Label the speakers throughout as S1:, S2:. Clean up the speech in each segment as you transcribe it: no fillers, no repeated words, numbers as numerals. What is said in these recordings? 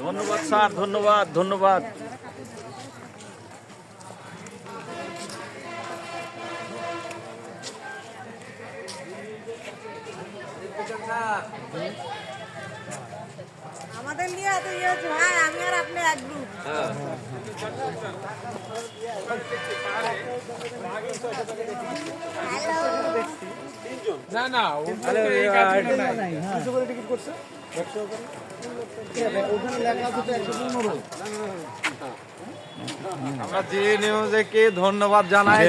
S1: ধন্যবাদ স্যার, ধন্যবাদ ধন্যবাদ।
S2: আমাদের নিয়ে এত ইয়ে হচ্ছে ভাই, আমি আর আপনি এক গ্রুপ।
S3: না না
S4: আমরা যে নিউজকে ধন্যবাদ জানাই,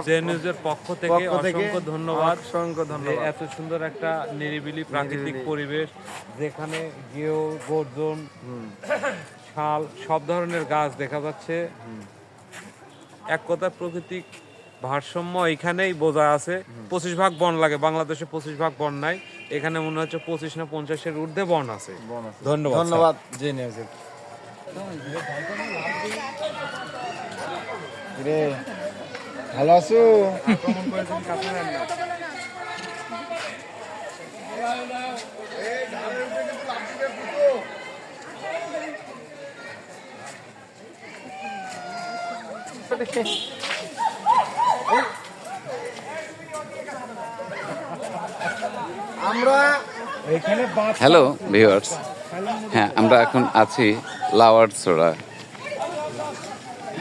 S3: যে নিউজের পক্ষ থেকে অসংখ্য ধন্যবাদ।
S4: অসংখ্য
S3: যে
S4: ধন্যবাদ।
S3: এত সুন্দর একটা নিরিবিলি প্রাকৃতিক পরিবেশ, যেখানে গেও, গর্জন, শাল সব ধরনের গাছ দেখা যাচ্ছে। এক কথা প্রাকৃতিক ভারসাম্য এখানেই বোঝা আছে। 25 ভাগ বন লাগে, বাংলাদেশে 25 ভাগ বন নাই, এখানে মনে হচ্ছে 25 না 50-এর ঊর্ধ্বে বন আছে। ধন্যবাদ
S4: ধন্যবাদ যে নিউজে। রে ভালো আছো? আমরা এখানে
S5: হ্যালো ভিউয়ার্স, হ্যাঁ আমরা এখন আছি লাওয়ারছড়া।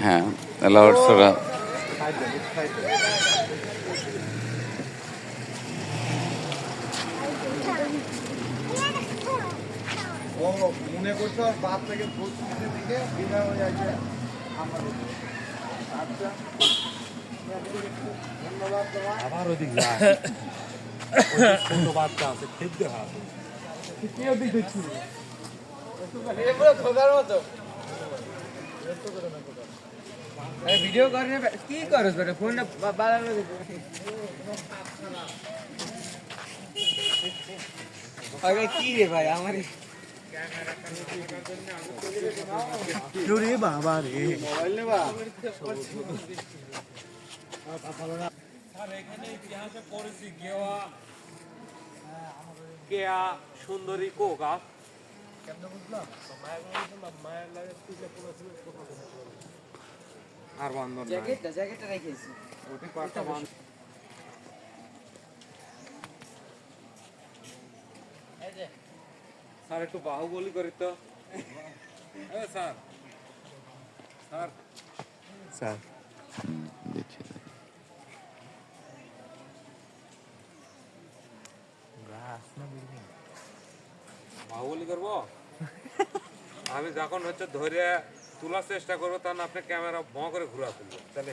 S5: হ্যাঁ, লাওয়ারছড়া
S4: মনে করছো বাদ থেকে দিকে বিদায় হয়ে যাচ্ছে আমাদের। আচ্ছা, ধন্যবাদ তোমার।
S3: আবার ওদিক যায় ছোট বাচ্চা আছে, খেতে হবে।
S6: ভিডিও করে কি করছ বেটা, ফোনটা বাড়ানো আগে কি রে ভাই আমার
S1: বাবা রে,
S4: মোবাইল নেবা?
S3: এখানে ইতিহাসে পড়েছি কেয়া সুন্দরী কো গাছ। আর বান্ধব নাই।
S6: জ্যাকেটটা রেখেছি।
S3: ওটি কয়েকটা বান্ধব। স্যার একটু বাহুবলি করি তো। স্যার স্যার
S1: স্যার
S5: দিচ্ছি।
S3: বাহুবলি করবো? আমি যখন হচ্ছে ধরে তোলার চেষ্টা করবো, তখন আপনি ক্যামেরা ভ করে ঘুরা তুলবো, তাহলে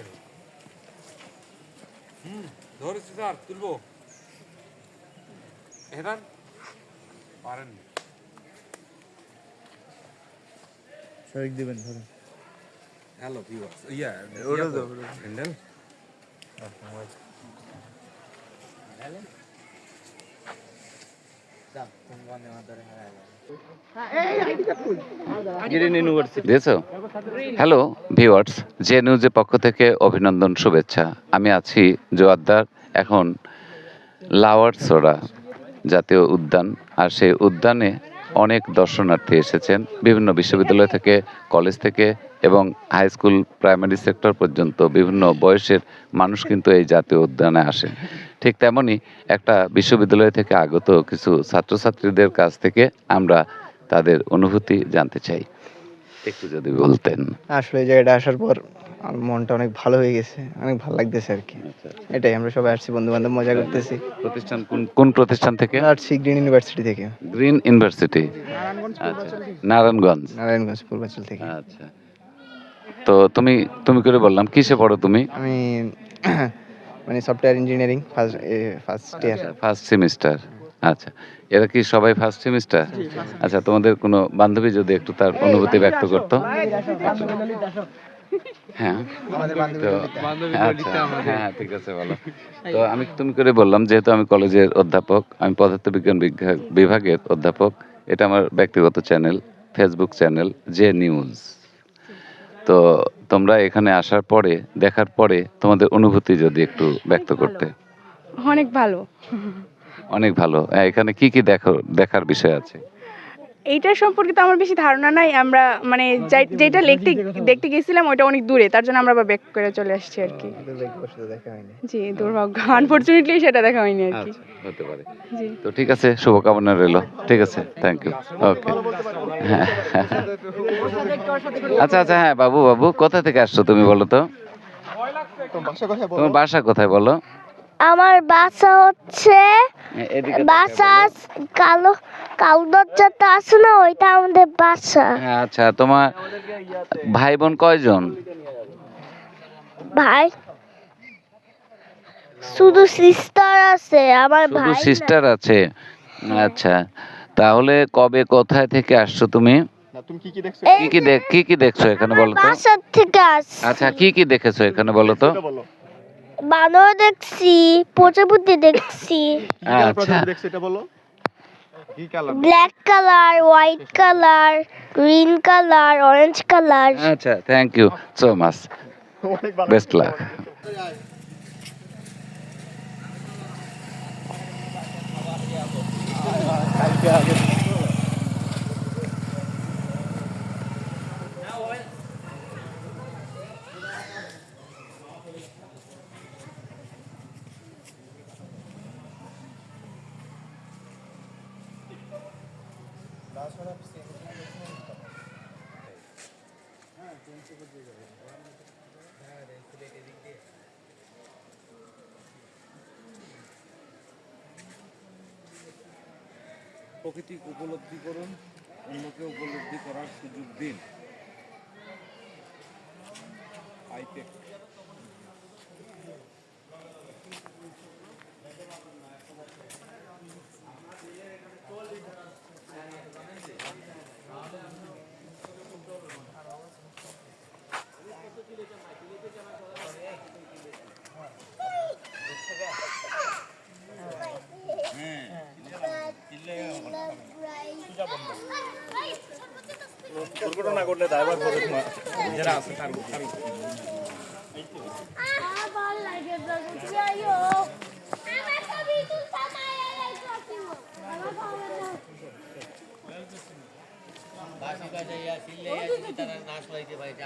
S3: ধরেছি স্যার, তুলবো। হেরান পারেননি।
S1: শরীর দিবেন ধরুন।
S3: হ্যালো ভিউয়ার্স, ইয়া
S1: ওটা তো
S3: হ্যান্ডেল
S5: দিয়েছো? হ্যালো ভিউয়ার্স, যে নিউজের পক্ষ থেকে অভিনন্দন, শুভেচ্ছা। আমি আছি জোয়ারদার এখন লাওয়ারছড়া জাতীয় উদ্যান, আর সেই উদ্যানে অনেক দর্শনার্থী এসেছেন বিভিন্ন বিশ্ববিদ্যালয় থেকে, কলেজ থেকে এবং হাই স্কুল, প্রাইমারি সেক্টর পর্যন্ত বিভিন্ন বয়সের মানুষ কিন্তু এই জাতীয় উদ্যানে আসেন। ঠিক তেমনই একটা বিশ্ববিদ্যালয় থেকে আগত কিছু ছাত্রছাত্রীদের কাছ থেকে আমরা তাদের অনুভূতি জানতে চাই, একটু যদি বলতেন।
S7: আসলে এই জায়গাটা আসার পর আমার মনটা অনেক ভালো হয়ে গেছে, অনেক ভালো লাগতেছে আর কি। এটাই, আমরা সবাই আসছি, বন্ধু বান্ধব মজা করতেছি।
S5: প্রতিষ্ঠান কোন প্রতিষ্ঠান থেকে?
S7: আসছি গ্রিন ইউনিভার্সিটি থেকে।
S5: Green University, Narayanganj.
S7: নারায়ণগঞ্জ পূর্বাচল থেকে।
S5: আচ্ছা, তো তুমি তুমি করে বললাম, কিসে পড়ো তুমি?
S7: আমি মানে software engineering first year.
S5: First semester. আচ্ছা, এরা কি সবাই ফার্স্ট সেমিস্টার? আচ্ছা, তোমাদের কোনো বান্ধবী যদি একটু তার অনুভূতি ব্যক্ত করতো। হ্যাঁ, তো আচ্ছা, হ্যাঁ ঠিক আছে, বলো। তো আমি তুমি করে বললাম, যেহেতু আমি কলেজের অধ্যাপক, আমি পদার্থবিজ্ঞান বিভাগের অধ্যাপক। এটা আমার ব্যক্তিগত চ্যানেল, ফেসবুক চ্যানেল যে নিউজ। তো তোমরা এখানে আসার পরে, দেখার পরে তোমাদের অনুভূতি যদি একটু ব্যক্ত করতে।
S8: অনেক ভালো।
S5: অনেক ভালো। এখানে কি কি দেখার বিষয় আছে?
S8: এইটার সম্পর্কে তো আমার বেশি ধারণা নাই। আমরা মানে যেটা দেখতে গেছিলাম ওইটা অনেক দূরে, তার জন্য আমরা আবার ব্যাক করে চলে আসছি আর কি।
S7: দেখা হয়নি।
S8: জি, দুর্ভাগ্য, আনফরচুনেটলি সেটা দেখা হয়নি আর কি।
S5: আচ্ছা, হতে পারে।
S8: জি,
S5: তো ঠিক আছে, শুভকামনা রইল। ঠিক আছে, থ্যাংক ইউ। ওকে। আচ্ছা আচ্ছা, হ্যাঁ বাবু, কোথা থেকে আসছো তুমি বলো তো? তোমার বাসা কোথায় বলো?
S9: আমার বাসা হচ্ছে
S5: এদিকে
S9: বাসা কালো দরজাটা আছে না, ওইটা আমাদের বাসা।
S5: হ্যাঁ, আচ্ছা, তোমার ভাই বোন কয়জন?
S9: ভাই শুধু সিস্টার আছে, আমার
S5: শুধু
S9: ভাই
S5: সিস্টার আছে? আচ্ছা, তাহলে কবে কোথায় থেকে আসছো তুমি? কি কি দেখছো এখানে বলো তো?
S9: বাসার থেকে আসছি।
S5: আচ্ছা, কি দেখেছো এখানে বলো তো?
S9: বানর দেখছি, প্রজাপতি দেখছি,
S5: আচ্ছা,
S9: black colour, white colour, green colour, orange colour.
S5: আচ্ছা, thank you so much, best luck.
S3: প্রকৃতি উপলব্ধি করুন, অন্যকে উপলব্ধি করার সুযোগ দিন। হাইটেক।
S1: দুর্ঘটনা ঘটলে ড্রাইভার করে যারা আছে তার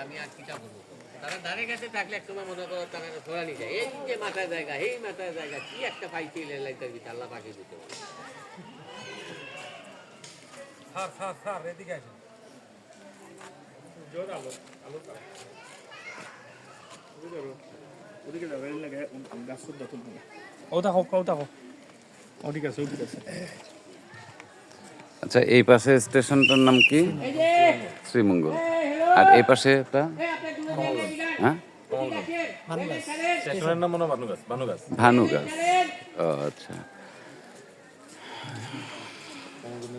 S6: আমি আর কিটা করবো? তারা ধারে কাছে থাকলে এক সময় মনে করো তারা ধরানি যায়, এই যে মাথায় জায়গা, এই মাথায় জায়গা, কি একটা পাইছি লাইটার ভিতরে আল্লাহ পাখি দিতে পারে।
S3: স্যার এদিকে আসেন।
S1: ওদিকে যাবে লাগে গাছ সুদ্ধা তুলবে ওটা হোক ওদিকে আছে
S5: আচ্ছা, এই পাশে স্টেশনটার নাম কি? শ্রীমঙ্গল। আর এই পাশে একটা, হ্যাঁ,
S1: স্টেশনের নাম মনে
S5: ভানুগাছ। ও আচ্ছা,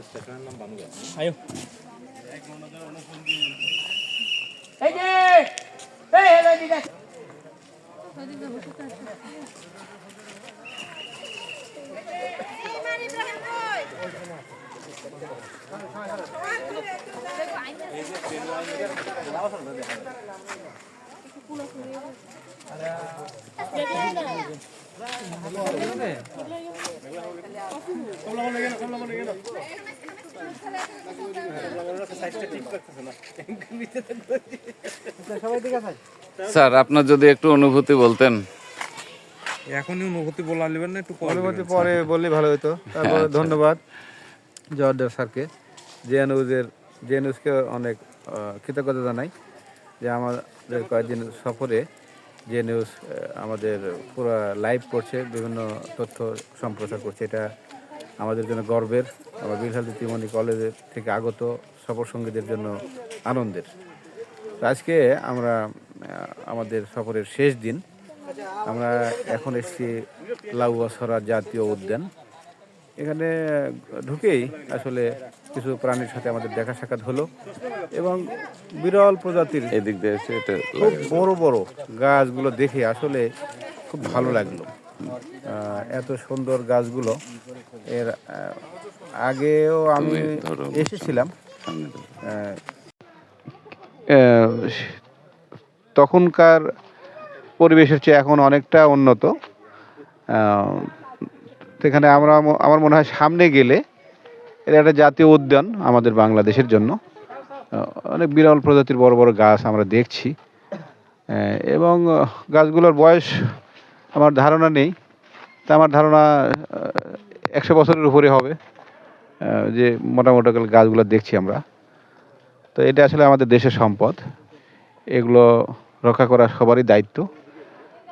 S1: স্টেশনের নাম ভানুগাছ। আয়ো
S5: স্যার আপনার যদি একটু অনুভূতি বলতেন।
S3: এখনই অনুভূতি বলা নেবেন না, একটু
S4: অনুমতি পরে বললে ভালো হতো। তারপরে ধন্যবাদ জওয়ারদার স্যারকে, জেএনইউজকে অনেক কৃতজ্ঞতা জানাই যে আমাদের কয়েকদিন সফরে জেএনইউজ আমাদের পুরো লাইভ করছে, বিভিন্ন তথ্য সম্প্রচার করছে। এটা আমাদের জন্য গর্বের। আমার বিলহাল তিমনি কলেজের থেকে আগত সফর সঙ্গীদের জন্য আনন্দের। তো আজকে আমরা আমাদের সফরের শেষ দিন, আমরা এখন এসেছি লাউয়াছড়া জাতীয় উদ্যান। এখানে ঢুকেই আসলে কিছু প্রাণীর সাথে আমাদের দেখা সাক্ষাৎ হলো এবং বিরল প্রজাতির
S5: এদিক দিয়ে এসে এটা
S4: খুব বড় বড় গাছগুলো দেখে আসলে খুব ভালো লাগলো। এত সুন্দর গাছগুলো এর আগেও আমি এসেছিলাম, তখনকার পরিবেশের চেয়ে এখন অনেকটা উন্নত। সেখানে আমার মনে হয় সামনে গেলে এটা একটা জাতীয় উদ্যান আমাদের বাংলাদেশের জন্য। অনেক বিরল প্রজাতির বড় বড় গাছ আমরা দেখছি, এবং গাছগুলোর বয়স আমার ধারণা নেই, তা আমার ধারণা 100 বছরের উপরে হবে, যে মোটামুটি গাছগুলো দেখছি আমরা। তো এটা আসলে আমাদের দেশের সম্পদ, এগুলো রক্ষা করা সবারই দায়িত্ব।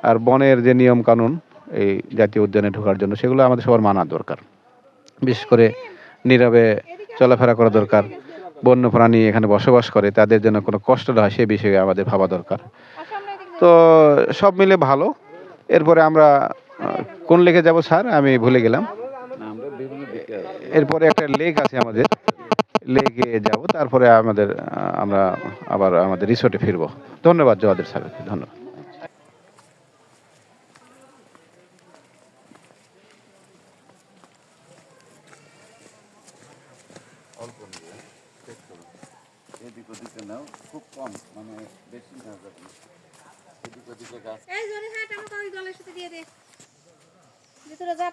S4: আর বনের যে নিয়ম কানুন এই জাতীয় উদ্যানে ঢোকার জন্য, সেগুলো আমাদের সবার মানা দরকার। বিশেষ করে নীরবে চলাফেরা করা দরকার। বন্য প্রাণী এখানে বসবাস করে, তাদের জন্য কোনো কষ্ট না হয় সে বিষয়ে আমাদের ভাবা দরকার। তো সব মিলে ভালো। এরপরে আমরা কোন লেকে যাব স্যার, আমি ভুলে গেলাম। এরপরে একটা লেক আছে আমাদের, লেকে যাব, তারপরে আমরা আবার আমাদের রিসোর্টে ফিরবো। ধন্যবাদ জওয়াদের স্যারকে, ধন্যবাদ।
S5: খুব কম, মানে বেশি না, এদিক ওদিকে গাছ।
S2: এই জোরে হাত আমাকে ওই দলের সাথে দিয়ে দে, ভিতরে যা।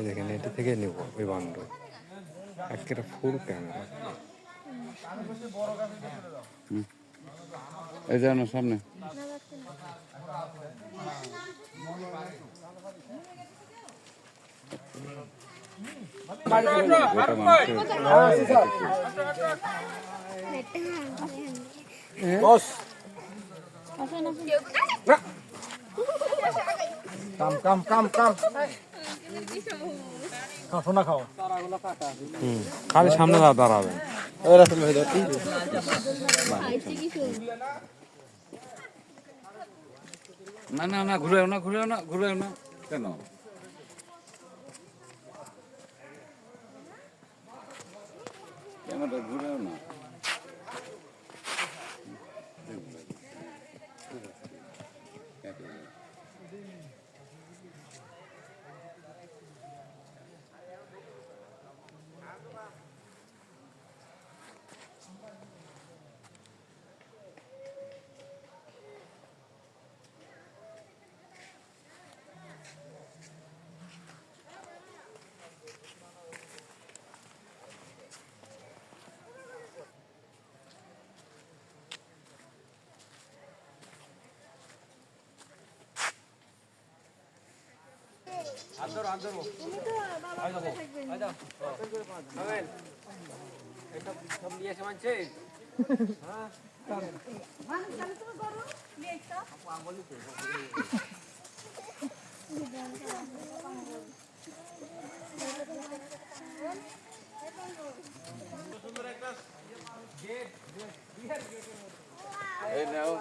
S3: দেখেন এটা থেকে নেব ওই বান্ড একটা ফুল ক্যামেরা।
S5: এই যাও না সামনে।
S3: খালি সামনে দাঁড়াবে।
S5: না না না, ঘুরেও না, ঘুরেও না, ঘুরেও না, কেন? ক্যামেরা ঘুরেও না। এই নাও।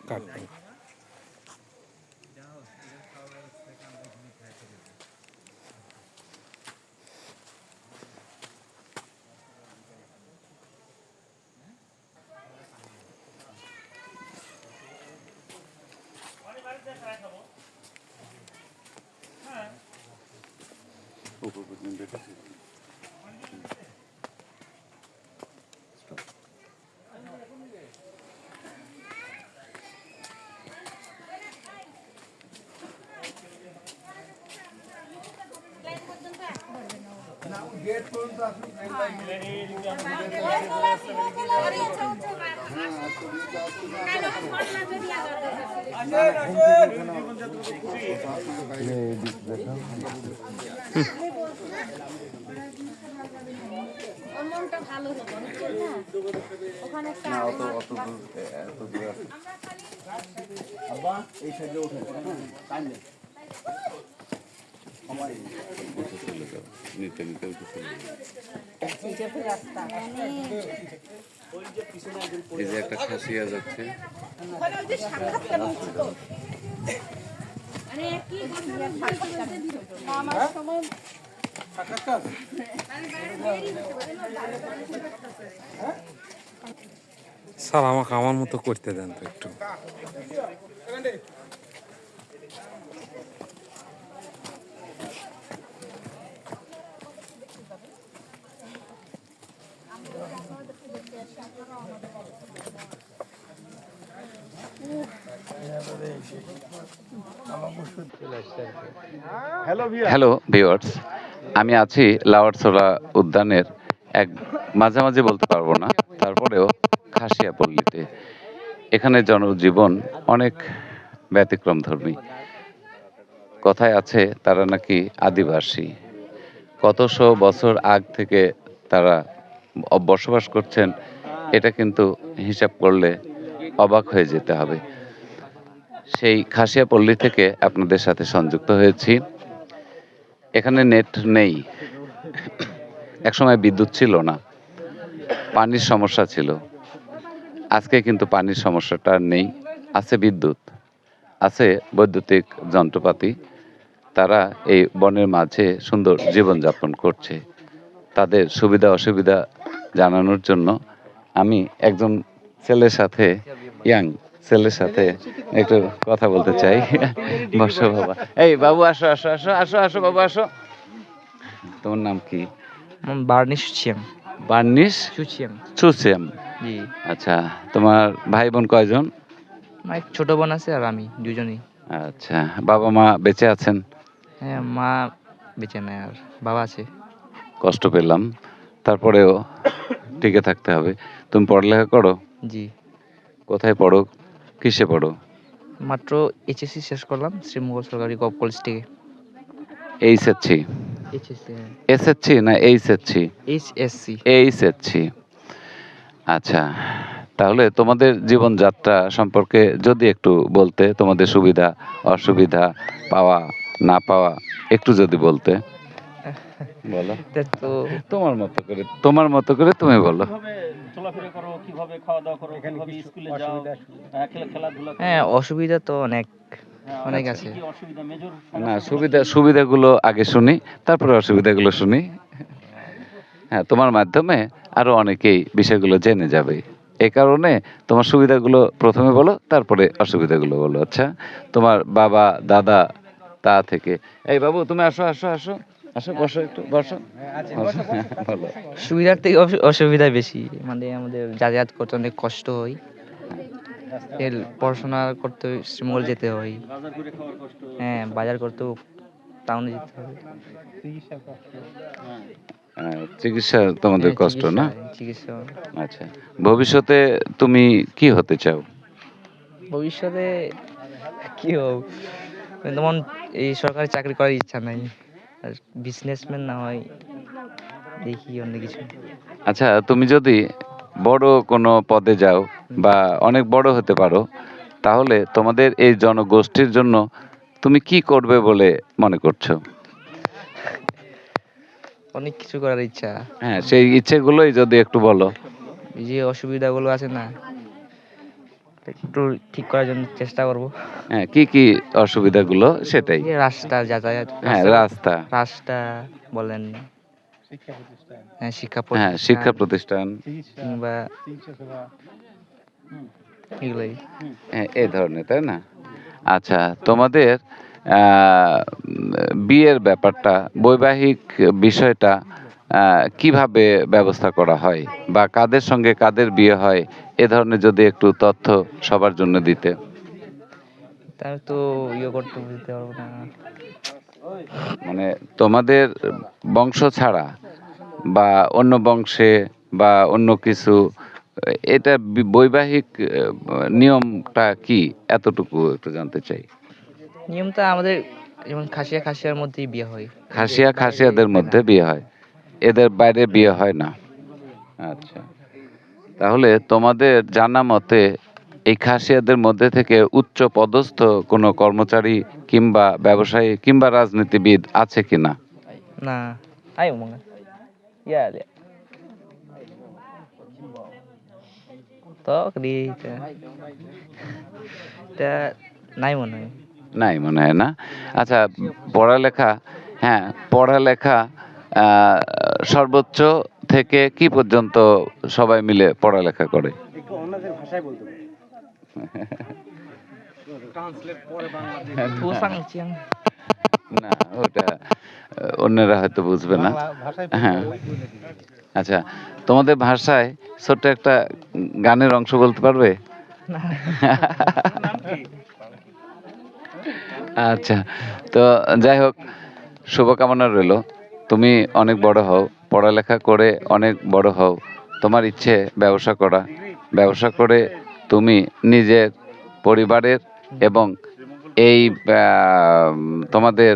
S3: কাটবে
S2: গেট পর্যন্ত আসুন। মনটা ভালো হতো না ওখানে একটা
S5: নিতে নিতে এই যে একটা খাসিয়া যাচ্ছে।
S3: স্যার আমাকে আমার মতো করতে দেন তো একটু।
S5: হ্যালো ভিউয়ার্স, আমি আছি লাওয়ারছড়া উদ্যানের এক মাঝামাঝি বলতে পারবো না, তারপরেও খাসিয়াপল্লীতে। এখানে জনজীবন অনেক ব্যতিক্রমধর্মী। কথায় আছে তারা নাকি আদিবাসী, কত শো বছর আগ থেকে তারা বসবাস করছেন, এটা কিন্তু হিসাব করলে অবাক হয়ে যেতে হবে। সেই খাসিয়াপল্লী থেকে আপনাদের সাথে সংযুক্ত হয়েছি। এখানে নেট নেই, একসময় বিদ্যুৎ ছিল না, পানির সমস্যা ছিল। আজকে কিন্তু পানির সমস্যাটা আর নেই, আছে বিদ্যুৎ, আছে বৈদ্যুতিক যন্ত্রপাতি। তারা এই বনের মাঝে সুন্দর জীবনযাপন করছে। তাদের সুবিধা অসুবিধা জানানোর জন্য আমি একজন ছেলের সাথে, ইয়াং ছেলের সাথে একটু কথা বলতে চাই। বসো বাবা, এই বাবু আসো আসো আসো আসো আসো বাবু আসো। তোমার নাম কি?
S7: বার্নিশ ছিয়াম।
S5: বার্নিশ
S7: সুচিয়াম।
S5: চুসেম।
S7: জি।
S5: আচ্ছা, তোমার ভাই বোন কয়জন?
S7: আমার এক ছোট বোন আছে আর আমি, দুজনেই।
S5: আচ্ছা, বাবা মা বেঁচে আছেন?
S7: হ্যাঁ, মা বেঁচে নেয় আর বাবা আছে।
S5: কষ্ট পেলাম, তারপরেও টিকে থাকতে হবে। তুমি পড়ালেখা করো?
S7: জি।
S5: কোথায় পড়ো, কিসে পড়ো?
S7: মাত্র এইচএসসি শেষ করলাম শ্রীমঙ্গল সরকারি গভ কলেজ থেকে।
S5: এইচএসসি?
S7: এইচএসসি।
S5: এসএসসি না এইচএসসি?
S7: এইচএসসি।
S5: এইচএসসি। আচ্ছা, তাহলে তোমাদের জীবনযাত্রা সম্পর্কে যদি একটু বলতে, তোমাদের সুবিধা অসুবিধা, পাওয়া না পাওয়া একটু যদি বলতে। বলো
S7: তো
S5: তোমার মতো করে, তোমার মতো করে তুমি বলো।
S1: চলাফেরা করো, কিভাবে খাওয়া দাওয়া করো, কিভাবে স্কুলে যাও, খেলাধুলা করো?
S7: হ্যাঁ, অসুবিধা তো অনেক আছে।
S1: কি অসুবিধা, মেজর
S5: না, সুবিধাগুলো আগে শুনি, তারপরে অসুবিধাগুলো শুনি। হ্যাঁ, তোমার মাধ্যমে আরো অনেকেই বিষয়গুলো জেনে যাবে। এই কারণে তোমার সুবিধাগুলো প্রথমে বলো, তারপরে অসুবিধাগুলো বলো। আচ্ছা, তোমার বাবা দাদা তা থেকে। এই বাবু, তুমি আসো আসো আসো আসো, বসো একটু, বসো। বলো।
S7: সুবিধার থেকে অসুবিধা বেশি, মানে আমাদের যাতায়াত করতে অনেক কষ্ট হয়। পড়াশোনা করতে শ্রীমঙ্গল যেতে হয়। হ্যাঁ, বাজার করতেও টাউনে যেতে হবে।
S5: চিকিৎসা তোমাদের কষ্ট না?
S7: চিকিৎসা।
S5: আচ্ছা, ভবিষ্যতে তুমি কি হতে চাও?
S7: ভবিষ্যতে কি হোক, তেমন এই সরকারি চাকরি করার ইচ্ছা নাই, আর বিজনেসম্যান না হয় দেখি অন্য কিছু।
S5: আচ্ছা, তুমি যদি বড় কোনো পদে যাও বা অনেক বড় হতে পারো, তাহলে তোমাদের এই জনগোষ্ঠীর জন্য তুমি কি করবে বলে মনে করছো?
S7: অনেক কিছু করার ইচ্ছা।
S5: হ্যাঁ, সেই ইচ্ছেগুলোই যদি একটু বলো।
S7: এই যে অসুবিধাগুলো আছে না, একটু ঠিক করার জন্য চেষ্টা করব।
S5: হ্যাঁ, কি কি অসুবিধাগুলো সেটাই।
S7: এই রাস্তা, যাতায়াত।
S5: হ্যাঁ, রাস্তা
S7: বলেন, হ্যাঁ,
S5: শিক্ষা প্রতিষ্ঠান
S7: কিংবা এগুলোই।
S5: হ্যাঁ, এই ধরনের, তাই না? আচ্ছা, তোমাদের বিয়ের ব্যাপারটা, বৈবাহিক বিষয়টা কিভাবে ব্যবস্থা করা হয়, বা কাদের সঙ্গে কাদের বিয়ে হয়, এ ধরনের যদি একটু তথ্য সবার জন্য দিতে।
S7: তার তো করতে বুঝতে পারবো না,
S5: মানে তোমাদের বংশ ছাড়া বা অন্য বংশে বা অন্য কিছু এটা বৈবাহিক নিয়মটা কি এতটুকু একটু জানতে চাই।
S7: নিয়মটা আমাদের যেমন খাসিয়ার মধ্যেই বিয়ে হয়।
S5: খাসিয়াদের মধ্যে বিয়ে হয়, এদের বাইরে বিয়ে হয় না। আচ্ছা, তাহলে তোমাদের জানা মতে এই খাসিয়াদের মধ্যে থেকে উচ্চ পদস্থ কোনো কর্মচারী কিংবা ব্যবসায়ী কিংবা রাজনীতিবিদ আছে কিনা?
S7: না, ayo mga. Ya, lihat. Tok di এটা নাই মনে হয়।
S5: নাই মনে হয় না। আচ্ছা, পড়ালেখা, হ্যাঁ পড়ালেখা সর্বোচ্চ থেকে কি পর্যন্ত সবাই মিলে পড়ালেখা করে?
S7: Pusang siang.
S5: না, ওটা অন্যরা হয়তো বুঝবে না। হ্যাঁ, আচ্ছা, তোমাদের ভাষায় ছোট্ট একটা গানের অংশ বলতে পারবে? আচ্ছা, তো যাই হোক, শুভকামনা রইল। তুমি অনেক বড় হও, পড়ালেখা করে অনেক বড় হও। তোমার ইচ্ছে ব্যবসা করা, ব্যবসা করে তুমি নিজের পরিবারের এবং এই তোমাদের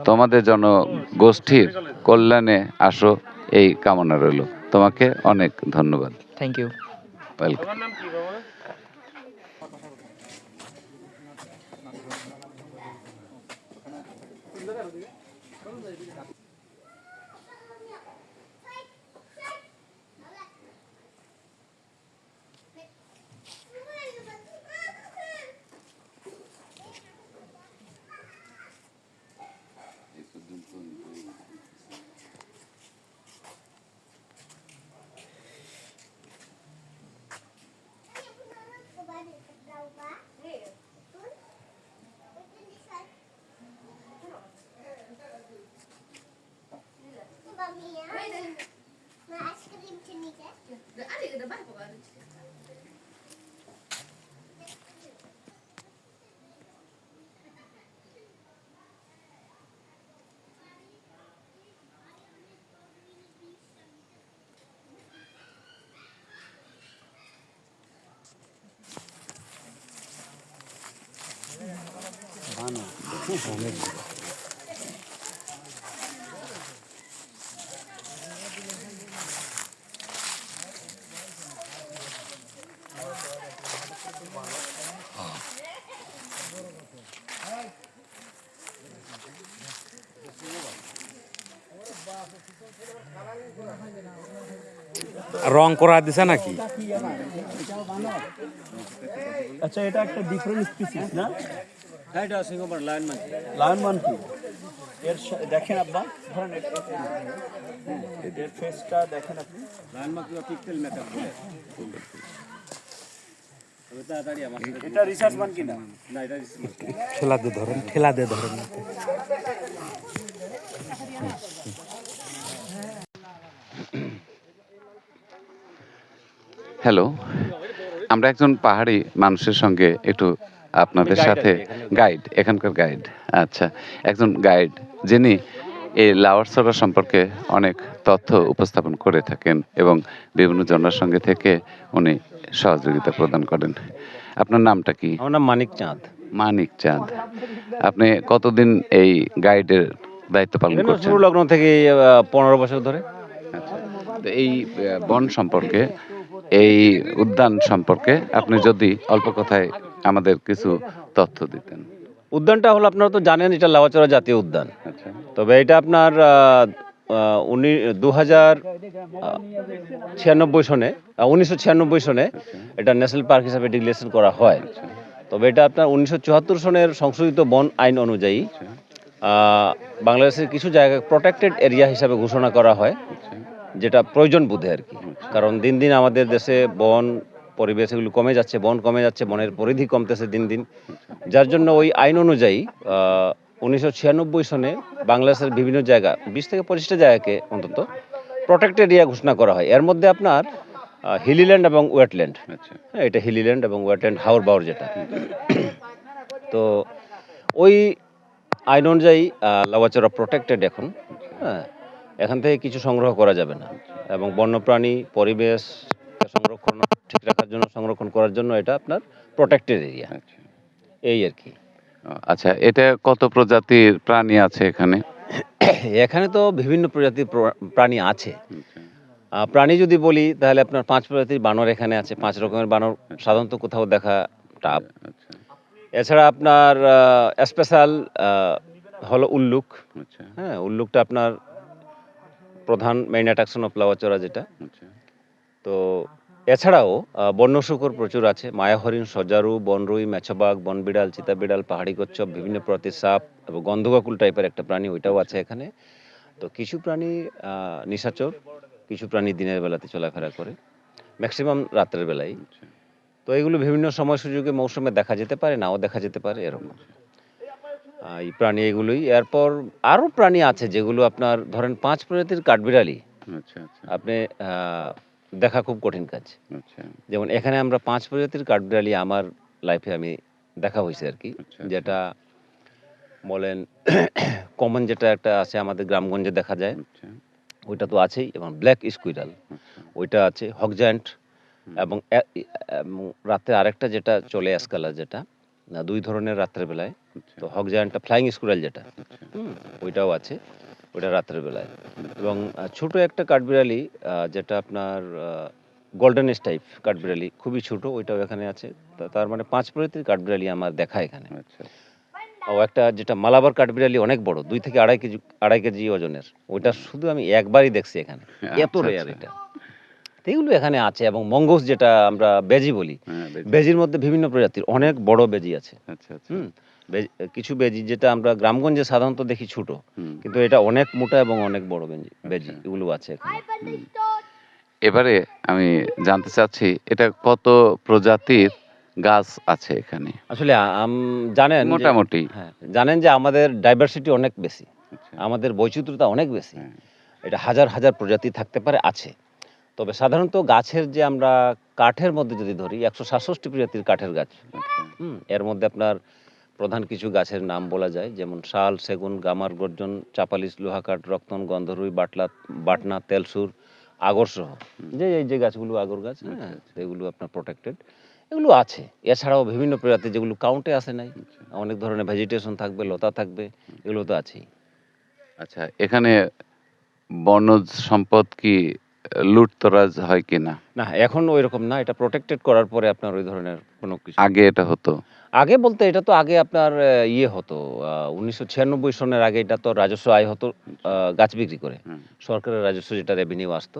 S5: তোমাদের জনগোষ্ঠীর কল্যাণে আসো, এই কামনা রইল। তোমাকে অনেক ধন্যবাদ।
S7: Thank you.
S5: ওয়েলকাম।
S1: তোমার নাম কি বাবা?
S3: রং করা দিছে নাকি?
S1: আচ্ছা, এটা একটা ডিফারেন্ট স্পিসিস না? এটা সিঙ্গাপুর লায়ন মানকি। এর দেখেন আব্বা, ধরেন এর ফেসটা দেখেন আপনি। লায়ন মানকি পিক্সেল মেকআপ বলে। এটা রিসার্চ মানকি না? না, এটা রিসার্চ।
S3: ঠেলা দিয়ে ধরেন।
S5: হ্যালো, আমরা একজন পাহাড়ি মানুষের সঙ্গে একটু আপনাদের সাথে গাইড, এখানকার গাইড। আচ্ছা, একজন গাইড যিনি এই লাওয়ারছড়া সম্পর্কে অনেক তথ্য উপস্থাপন করে থাকেন এবং বিভিন্ন জনের সঙ্গে থেকে উনি সহযোগিতা প্রদান করেন। আপনার নামটা কি?
S10: আমার নাম মানিক চাঁদ।
S5: মানিক চাঁদ। আপনি কতদিন এই গাইডের দায়িত্ব পালন করছেন?
S10: শুরু লগ্ন থেকে 15 বছর ধরে।
S5: আচ্ছা, তো এই বন সম্পর্কে, এই উদ্যান সম্পর্কে আপনি যদি অল্প কথায় আমাদের কিছু তথ্য দিতেন।
S10: উদ্যানটা হলো, আপনারা তো জানেন, এটা লাওয়াচড়া জাতীয় উদ্যান।
S5: আচ্ছা,
S10: তবে এটা আপনার 1996 সনে এটা ন্যাশনাল পার্ক হিসাবে ডিক্লেরেশন করা হয়। তবে এটা আপনার 1974 সনের সংশোধিত বন আইন অনুযায়ী বাংলাদেশের কিছু জায়গা প্রোটেক্টেড এরিয়া হিসাবে ঘোষণা করা হয়, যেটা প্রয়োজন বোধে আর কি। কারণ দিন দিন আমাদের দেশে বন পরিবেশ এগুলো কমে যাচ্ছে, বন কমে যাচ্ছে, বনের পরিধি কমতেছে দিন দিন। যার জন্য ওই আইন অনুযায়ী 1996 সনে বাংলাদেশের বিভিন্ন জায়গা, 20 থেকে 25টা জায়গাকে অন্তত প্রোটেক্টেড এরিয়া ঘোষণা করা হয়। এর মধ্যে আপনার হিলিল্যান্ড এবং ওয়েটল্যান্ড। হ্যাঁ, এটা হিলিল্যান্ড এবং ওয়েটল্যান্ড হাওর বাওর যেটা। তো ওই আইন অনুযায়ী লাওয়াচড়া প্রোটেক্টেড এখন। হ্যাঁ, এখান থেকে কিছু সংগ্রহ করা যাবে না এবং বন্যপ্রাণী, পরিবেশ, পরিবেশকে সংরক্ষণ ঠিক রাখার জন্য, সংরক্ষণ করার জন্য এটা আপনার প্রোটেক্টেড এরিয়া,
S5: আচ্ছা
S10: এই আর কি।
S5: আচ্ছা, এটা কত প্রজাতির প্রাণী আছে এখানে?
S10: এখানে তো বিভিন্ন প্রজাতির প্রাণী আছে।
S5: আচ্ছা,
S10: প্রাণী যদি বলি তাহলে আপনার 5 প্রজাতির বানর এখানে আছে। 5 রকমের বানর সাধারণত কোথাও দেখা টাফ।
S5: আচ্ছা,
S10: এছাড়া আপনার স্পেশাল হলো উল্লুক।
S5: আচ্ছা,
S10: হ্যাঁ, উল্লুকটা আপনার প্রধান মেইন অ্যাট্রাকশন অফ লাউয়াচড়া যেটা।
S5: আচ্ছা,
S10: তো এছাড়াও বন্য শূকর প্রচুর আছে, মায়া হরিণ, সজারু, বনরুই, মেছবাগ, বনবিড়াল, চিতাবিড়াল, পাহাড়ি কচ্ছপ, বিভিন্ন প্রজাতির সাপ এবং গন্ধকাকুল টাইপের একটা প্রাণী, ওইটাও আছে এখানে। তো কিছু প্রাণী নিশাচর, কিছু প্রাণী দিনের বেলাতে চলাফেরা করে, ম্যাক্সিমাম রাত্রের বেলায়।
S5: আচ্ছা,
S10: তো এগুলো বিভিন্ন সময় সুযোগে মৌসুমে দেখা যেতে পারে, নাও দেখা যেতে পারে, এরকম এই প্রাণী এগুলোই। এরপর আরও প্রাণী আছে যেগুলো আপনার ধরেন 5 প্রজাতির কাঠবিড়ালি
S5: আচ্ছা, আচ্ছা,
S10: আপনি দেখা খুব কঠিন কাজ।
S5: আচ্ছা,
S10: যেমন এখানে আমরা 5 প্রজাতির কাঠবিড়ালি আমার লাইফে আমি দেখা হয়েছে আর কি।
S5: আচ্ছা,
S10: যেটা বলেন কমন যেটা একটা আছে আমাদের গ্রামগঞ্জে দেখা যায়,
S5: আচ্ছা,
S10: ওইটা তো আছেই, এবং ব্ল্যাক স্কুইরাল ওইটা আছে, হক জায়ান্ট, এবং রাতে আরেকটা যেটা চলে অ্যাসকালার, যেটা 2 ধরনের রাত্রের বেলায়। তো হক জায়ান্টটা ফ্লাইং স্কুইরাল যেটা, ওইটাও আছে, ওইটা রাত্রের বেলায়। এবং ছোট একটা কাঠবিড়ালি যেটা আপনার গোল্ডেন টাইপ কাঠবিড়ালি, খুবই ছোট, ওইটাও এখানে আছে। তার মানে 5 প্রজাতির কাঠবিড়ালি আমার দেখা এখানে।
S5: আচ্ছা,
S10: ও একটা যেটা মালাবার কাঠবিড়ালি অনেক বড়, 2 থেকে আড়াই কেজি ওজনের, ওইটা শুধু আমি একবারই দেখছি এখানে, এত
S5: আচ্ছা,
S10: রেয়ার
S5: আচ্ছা।
S10: এটা। তো এগুলো এখানে আছে। এবং মঙ্গস যেটা আমরা বেজি বলি,
S5: হ্যাঁ,
S10: বেজির মধ্যে বিভিন্ন প্রজাতির অনেক বড় বেজি আছে।
S5: আচ্ছা, আচ্ছা,
S10: কিছু বেজি যেটা আমরা গ্রামগঞ্জে সাধারণত দেখি ছোট,
S5: হুম।
S10: কিন্তু এটা অনেক মোটা এবং অনেক বড় বেজি, এগুলো আছে এখানে।
S5: এবারে আমি জানতে চাচ্ছি এটা কত প্রজাতির গাছ আছে এখানে?
S10: আসলে জানেন
S5: মোটামুটি।
S10: হ্যাঁ, জানেন যে আমাদের ডাইভার্সিটি অনেক বেশি,
S5: আচ্ছা,
S10: আমাদের বৈচিত্র্যতা অনেক বেশি।
S5: হ্যাঁ,
S10: এটা হাজার হাজার প্রজাতি থাকতে পারে, আছে। তবে সাধারণত গাছের যে আমরা কাঠের মধ্যে যদি ধরি 167 প্রজাতির কাঠের গাছ।
S5: আচ্ছা,
S10: এর মধ্যে আপনার প্রধান কিছু গাছের নাম বলা যায়, যেমন শাল, সেগুন, গামার গর্জন, চাপালিশ, লোহাকাঠ, রক্তন, গন্ধরুই, বাটনা, তেলসুর, আগর সহ এই যে গাছগুলো আগর গাছ, হ্যাঁ, এগুলো আপনার প্রোটেক্টেড, এগুলো আছে। এছাড়াও বিভিন্ন প্রজাতি যেগুলো কাউন্টে আসে নাই, অনেক ধরনের ভেজিটেশন থাকবে, লতা থাকবে, এগুলো তো আছেই।
S5: আচ্ছা, এখানে বনজ সম্পদ কি লুটতরাজ হয় কিনা?
S10: না, এখন ওই রকম না, এটা প্রোটেক্টেড করার পরে আপনার ওই ধরনের কোনো কিছু।
S5: আগে এটা হতো?
S10: আগে বলতে এটা তো আগে আপনার ইয়ে হতো 1996 সনের আগে এটা তো রাজস্ব আয় হতো গাছ বিক্রি করে, সরকারের রাজস্ব যেটা রেভিনিউ আসতো।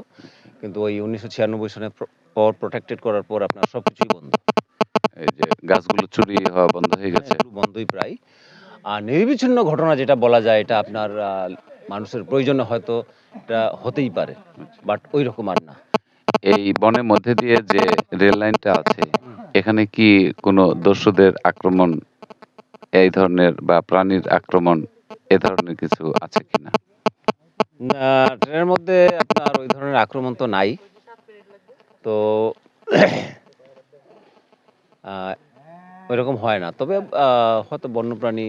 S10: কিন্তু ওই 1996 সনের পর প্রোটেক্টেড করার পর আপনার সবকিছুই বন্ধ,
S5: এই যে গাছগুলো চুরি হওয়া বন্ধ হয়ে গেছে।
S10: এগুলো বন্ধই প্রায়। আর নির্বিচ্ছিন্ন ঘটনা যেটা বলা যায়, এটা আপনার মানুষের প্রয়োজনে হয়তো এটা হতেই পারে, বাট ওই রকম আর না।
S5: এই বনের মধ্যে দিয়ে যে রেল লাইনটা আছে, এখানে কি কোনো দস্যুদের আক্রমণ, এই ধরনের বা প্রাণীর আক্রমণ, এ ধরনের কিছু আছে কিনা?
S10: না, ট্রেনের মধ্যে আপনার ওই ধরনের আক্রমণ তো নাই। তো ওইরকম হয় না। তবে হয়তো বন্যপ্রাণী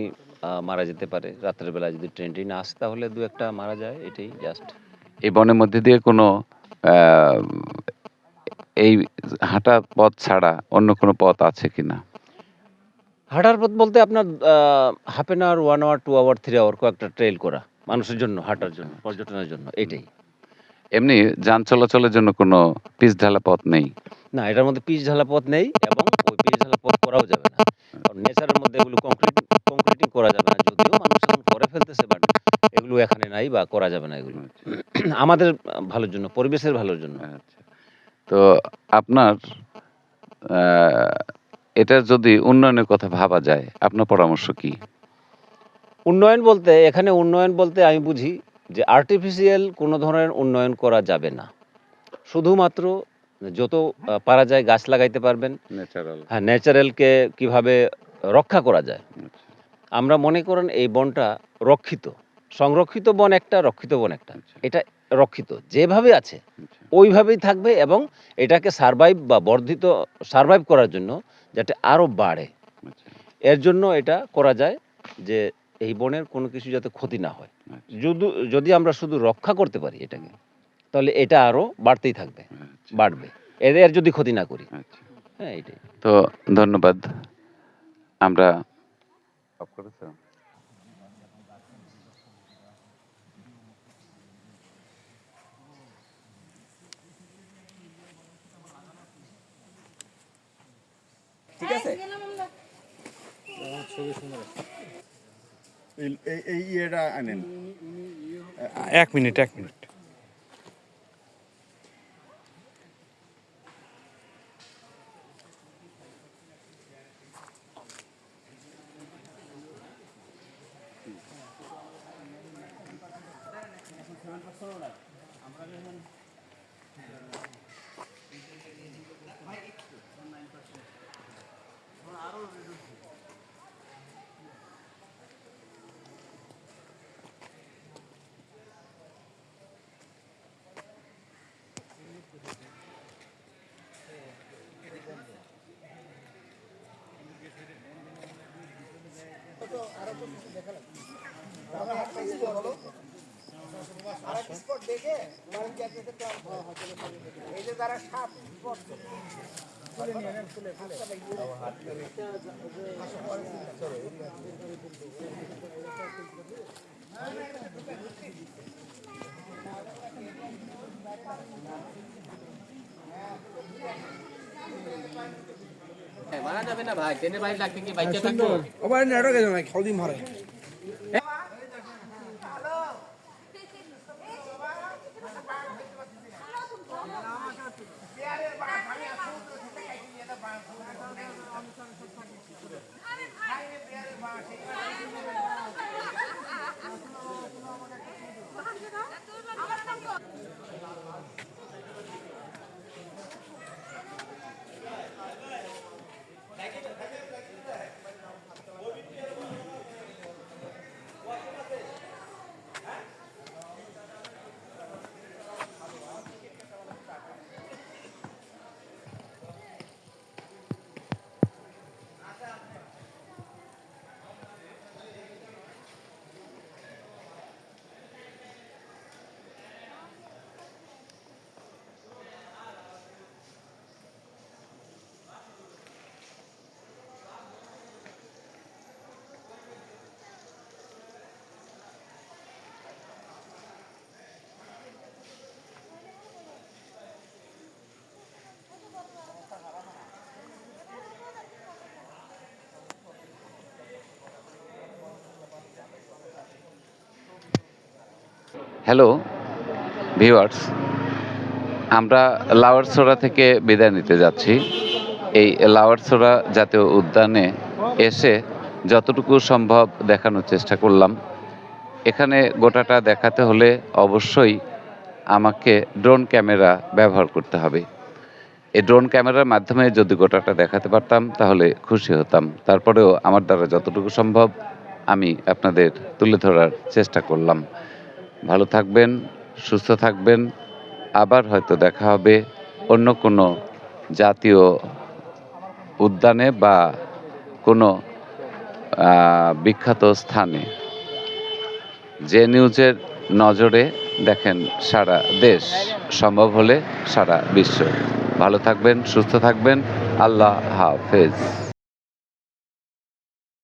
S10: মারা যেতে পারে রাত্রের বেলা, যদি ট্রেনটি না আসে তাহলে 2-1টা মারা যায়, এটাই জাস্ট।
S5: এই বনের মধ্যে দিয়ে কোনো এই হাঁটা পথ ছাড়া অন্য কোনো পথ আছে কিনা?
S10: হাঁটার পথ বলতে আপনার half an hour, 1 hour, 2 hour, 3 hour কয়েকটা ট্রেল করা মানুষের জন্য, হাঁটার জন্য, পর্যটনের জন্য, এটাই।
S5: এমনি যান চলাচলের জন্য কোনো পিচ ঢালা পথ নেই?
S10: না, এটার মধ্যে পিচ ঢালা পথ নেই, এবং ওই পিচ ঢালা পথ করাও যাবে না, কারণ নেচারের মধ্যে এগুলো কংক্রিটিং করা যাবে না। যদিও মানুষ এখন করে ফেলতেছে, বাট এগুলো এখানে নাই বা করা যাবে না এগুলো। আমাদের ভালোর জন্য, পরিবেশের ভালোর জন্য।
S5: আচ্ছা, তো আপনার এটার যদি উন্নয়নের কথা ভাবা যায়, আপনার পরামর্শ কি?
S10: উন্নয়ন বলতে আমি বুঝি যে আর্টিফিশিয়াল কোনো ধরনের উন্নয়ন করা যাবে না। শুধুমাত্র যত পারা যায় গাছ লাগাইতে পারবেন।
S5: ন্যাচারাল।
S10: হ্যাঁ, ন্যাচারালকে কিভাবে রক্ষা করা যায়। আমরা মনে করেন এই বনটা রক্ষিত, সংরক্ষিত বন একটা, রক্ষিত বন একটা। এটা রক্ষিত যেভাবে আছে ওইভাবেই থাকবে, এবং এটাকে সারভাইভ করার জন্য যাতে আরও বাড়ে, এর জন্য এটা করা যায় যে এই বনের কোনো কিছু যাতে ক্ষতি না হয়। যদি আমরা শুধু রক্ষা করতে পারি এটাকে, তাহলে এটা আরও বাড়তেই থাকবে, বাড়বে। এদের যদি ক্ষতি না করি।
S5: আচ্ছা।
S10: হ্যাঁ, এটাই।
S5: তো ধন্যবাদ। আমরা অফ করেছো?
S1: ঠিক আছে, এই ইয়েটা আনেন।
S3: 1 মিনিট।
S6: মারা যাবে না ভাই, ট্রেনের বাইরে লাগতে কি বাইচা থাকবো?
S5: হ্যালো ভিউয়ার্স, আমরা লাওয়ারছড়া থেকে বিদায় নিতে যাচ্ছি। এই লাওয়ারছড়া জাতীয় উদ্যানে এসে যতটুকু সম্ভব দেখানোর চেষ্টা করলাম। এখানে গোটাটা দেখাতে হলে অবশ্যই আমাকে ড্রোন ক্যামেরা ব্যবহার করতে হবে। এই ড্রোন ক্যামেরার মাধ্যমে যদি গোটাটা দেখাতে পারতাম তাহলে খুশি হতাম। তারপরেও আমার দ্বারা যতটুকু সম্ভব আমি আপনাদের তুলে ধরার চেষ্টা করলাম। ভালো থাকবেন, সুস্থ থাকবেন। আবার হয়তো দেখা হবে অন্য কোনো জাতীয় উদ্যানে বা কোনো বিখ্যাত স্থানে। যে নিউজের নজরে দেখেন সারা দেশ, সম্ভব হলে সারা বিশ্ব। ভালো থাকবেন, সুস্থ থাকবেন। আল্লাহ হাফেজ।